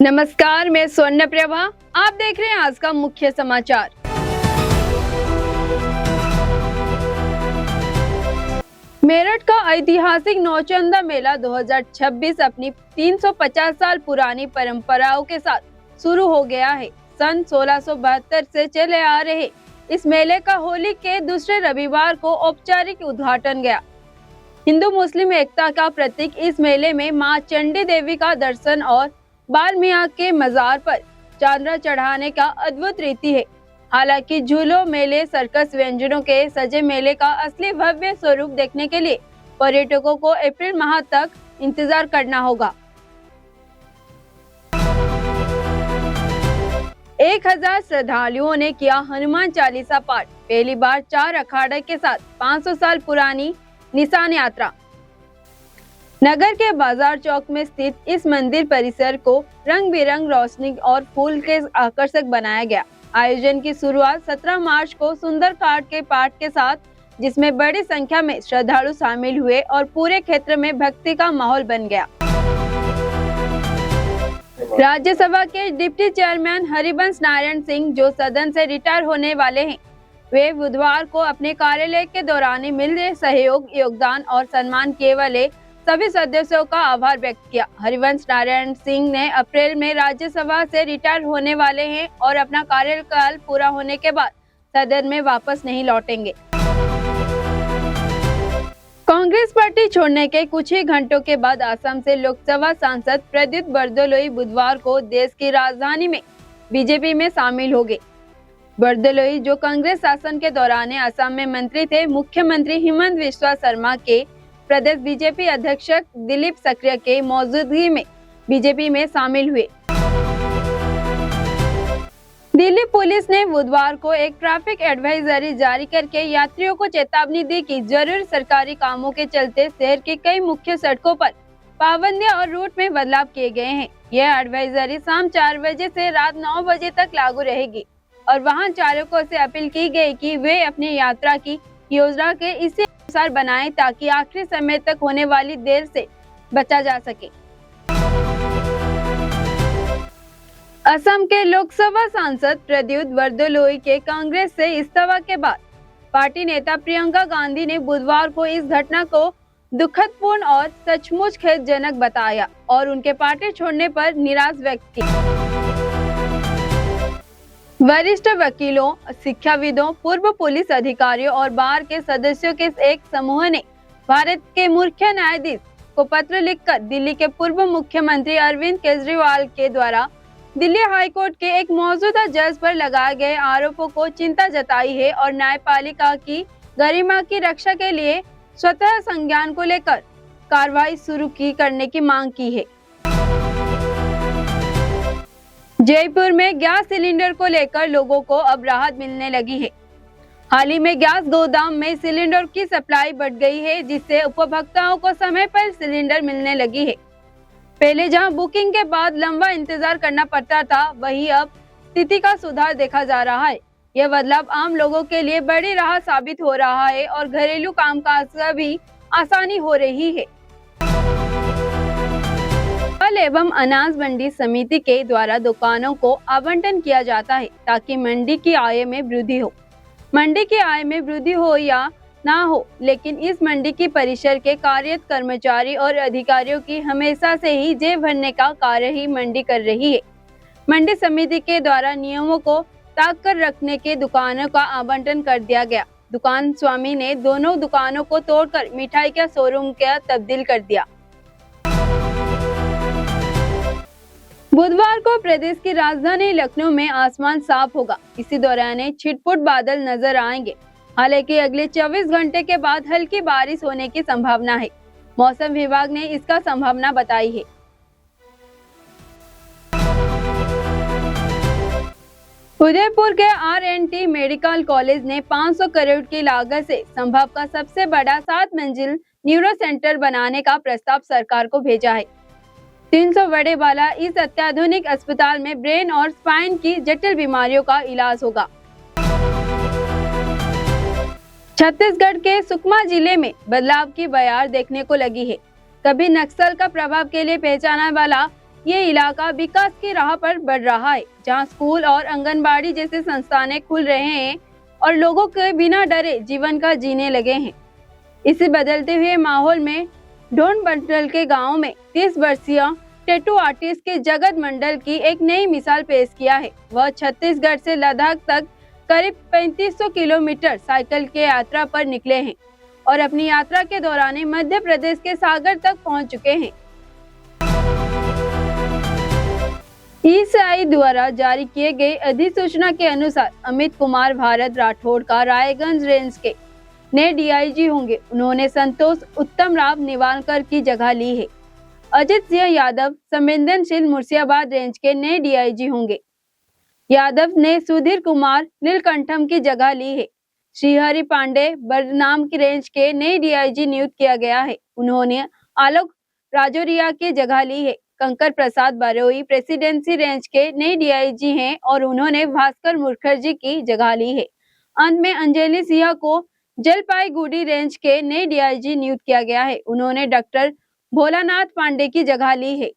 नमस्कार, मैं स्वर्ण प्रभा। आप देख रहे हैं आज का मुख्य समाचार। मेरठ का ऐतिहासिक नौचंदा मेला 2026 अपनी 350 साल पुरानी परंपराओं के साथ शुरू हो गया है। सन 1672 से चले आ रहे इस मेले का होली के दूसरे रविवार को औपचारिक उद्घाटन गया। हिंदू मुस्लिम एकता का प्रतीक इस मेले में मां चंडी देवी का दर्शन और बाल मियाँ के मजार पर चांदरा चढ़ाने का अद्भुत रीति है। हालांकि झूलों, मेले, सर्कस, व्यंजनों के सजे मेले का असली भव्य स्वरूप देखने के लिए पर्यटकों को अप्रैल माह तक इंतजार करना होगा। 1000 श्रद्धालुओं ने किया हनुमान चालीसा पाठ। पहली बार 4 अखाड़े के साथ 500 साल पुरानी निशान यात्रा। नगर के बाजार चौक में स्थित इस मंदिर परिसर को रंग बिरंग रोशनी और फूल के आकर्षक बनाया गया। आयोजन की शुरुआत 17 मार्च को सुंदरकांड के पाठ के साथ, जिसमें बड़ी संख्या में श्रद्धालु शामिल हुए और पूरे क्षेत्र में भक्ति का माहौल बन गया। राज्यसभा के डिप्टी चेयरमैन हरिवंश नारायण सिंह, जो सदन से रिटायर होने वाले हैं, वे बुधवार को अपने कार्यालय के दौरान मिले सहयोग, योगदान और सम्मान के लिए सभी सदस्यों का आभार व्यक्त किया। हरिवंश नारायण सिंह ने अप्रैल में राज्यसभा से रिटायर होने वाले हैं और अपना कार्यकाल पूरा होने के बाद सदन में वापस नहीं लौटेंगे। कांग्रेस पार्टी छोड़ने के कुछ ही घंटों के बाद असम से लोकसभा सांसद प्रद्युत बरदलोई बुधवार को देश की राजधानी में बीजेपी में शामिल हो गए। बरदलोई, जो कांग्रेस शासन के दौरान असम में मंत्री थे, मुख्यमंत्री हिमंत बिस्वा शर्मा के प्रदेश बीजेपी अध्यक्ष दिलीप सक्रिय के मौजूदगी में बीजेपी में शामिल हुए। दिल्ली पुलिस ने बुधवार को एक ट्रैफिक एडवाइजरी जारी करके यात्रियों को चेतावनी दी कि जरूरी सरकारी कामों के चलते शहर की कई मुख्य सड़कों पर पाबंदियां और रूट में बदलाव किए गए हैं। यह एडवाइजरी शाम 4 बजे से रात 9 बजे तक लागू रहेगी और वाहन चालकों से अपील की गई कि वे अपनी यात्रा की योजना के इसी अनुसार बनाएं ताकि आखिरी समय तक होने वाली देर से बचा जा सके। असम के लोकसभा सांसद प्रद्युत बरदलोई के कांग्रेस से इस्तीफा के बाद पार्टी नेता प्रियंका गांधी ने बुधवार को इस घटना को दुखदपूर्ण और सचमुच खेदजनक बताया और उनके पार्टी छोड़ने पर निराश व्यक्त की। वरिष्ठ वकीलों, शिक्षाविदों, पूर्व पुलिस अधिकारियों और बार के सदस्यों के एक समूह ने भारत के मुख्य न्यायाधीश को पत्र लिखकर दिल्ली के पूर्व मुख्यमंत्री अरविंद केजरीवाल के द्वारा दिल्ली हाईकोर्ट के एक मौजूदा जज पर लगाए गए आरोपों को चिंता जताई है और न्यायपालिका की गरिमा की रक्षा के लिए स्वतः संज्ञान को लेकर कार्रवाई शुरू करने की मांग की है। जयपुर में गैस सिलेंडर को लेकर लोगों को अब राहत मिलने लगी है। हाल ही में गैस गोदाम में सिलेंडर की सप्लाई बढ़ गई है, जिससे उपभोक्ताओं को समय पर सिलेंडर मिलने लगी है। पहले जहां बुकिंग के बाद लंबा इंतजार करना पड़ता था, वहीं अब स्थिति का सुधार देखा जा रहा है। यह बदलाव आम लोगों के लिए बड़ी राहत साबित हो रहा है और घरेलू कामकाज का भी आसानी हो रही है। फल एवं अनाज मंडी समिति के द्वारा दुकानों को आवंटन किया जाता है ताकि मंडी की आय में वृद्धि हो। मंडी की आय में वृद्धि हो या ना हो, लेकिन इस मंडी की परिसर के कार्यरत कर्मचारी और अधिकारियों की हमेशा से ही जेब भरने का कार्य ही मंडी कर रही है। मंडी समिति के द्वारा नियमों को ताक कर रखने के दुकानों का आवंटन कर दिया गया। दुकान स्वामी ने दोनों दुकानों को तोड़कर मिठाई का शोरूम का तब्दील कर दिया। बुधवार को प्रदेश की राजधानी लखनऊ में आसमान साफ होगा। इसी दौरान छिटपुट बादल नजर आएंगे। हालांकि अगले 24 घंटे के बाद हल्की बारिश होने की संभावना है। मौसम विभाग ने इसका संभावना बताई है। उदयपुर के R&T मेडिकल कॉलेज ने 500 करोड़ की लागत से संभव का सबसे बड़ा 7 मंजिल न्यूरो सेंटर बनाने का प्रस्ताव सरकार को भेजा है। 300 बेड वाला इस अत्याधुनिक अस्पताल में ब्रेन और स्पाइन की जटिल बीमारियों का इलाज होगा। छत्तीसगढ़ के सुकमा जिले में बदलाव की बयार देखने को लगी है। कभी नक्सल का प्रभाव के लिए पहचाना वाला ये इलाका विकास की राह पर बढ़ रहा है, जहां स्कूल और आंगनबाड़ी जैसे संस्थानें खुल रहे हैं और लोगों के बिना डरे जीवन का जीने लगे हैं। इसी बदलते हुए माहौल में ढोंड बंटल के गांव में 30 वर्षीय टैटू आर्टिस्ट के जगत मंडल की एक नई मिसाल पेश किया है। वह छत्तीसगढ़ से लद्दाख तक करीब 3500 किलोमीटर साइकिल के यात्रा पर निकले हैं और अपनी यात्रा के दौरान मध्य प्रदेश के सागर तक पहुंच चुके हैं। ईसीआई द्वारा जारी किए गए अधिसूचना के अनुसार अमित कुमार भारत राठौड़ का रायगंज रेंज के नए डीआईजी होंगे। उन्होंने संतोष उत्तम राव निवालकर की जगह ली है। अजित सिंह यादव संवेदनशील मुर्शिदाबाद रेंज के नए डीआईजी होंगे। यादव ने सुधीर कुमार नीलकंठम की जगह ली है। श्रीहरि पांडे बरनाम की रेंज के नए डीआईजी नियुक्त किया गया है। उन्होंने आलोक राजौरिया की जगह ली है। कंकर प्रसाद बरोई प्रेसिडेंसी रेंज के नए डीआईजी हैं और उन्होंने भास्कर मुखर्जी की जगह ली है। अंत में अंजलि सिंह को जलपाईगुड़ी रेंज के नए डीआईजी नियुक्त किया गया है। उन्होंने डॉक्टर भोलानाथ पांडे की जगह ली है।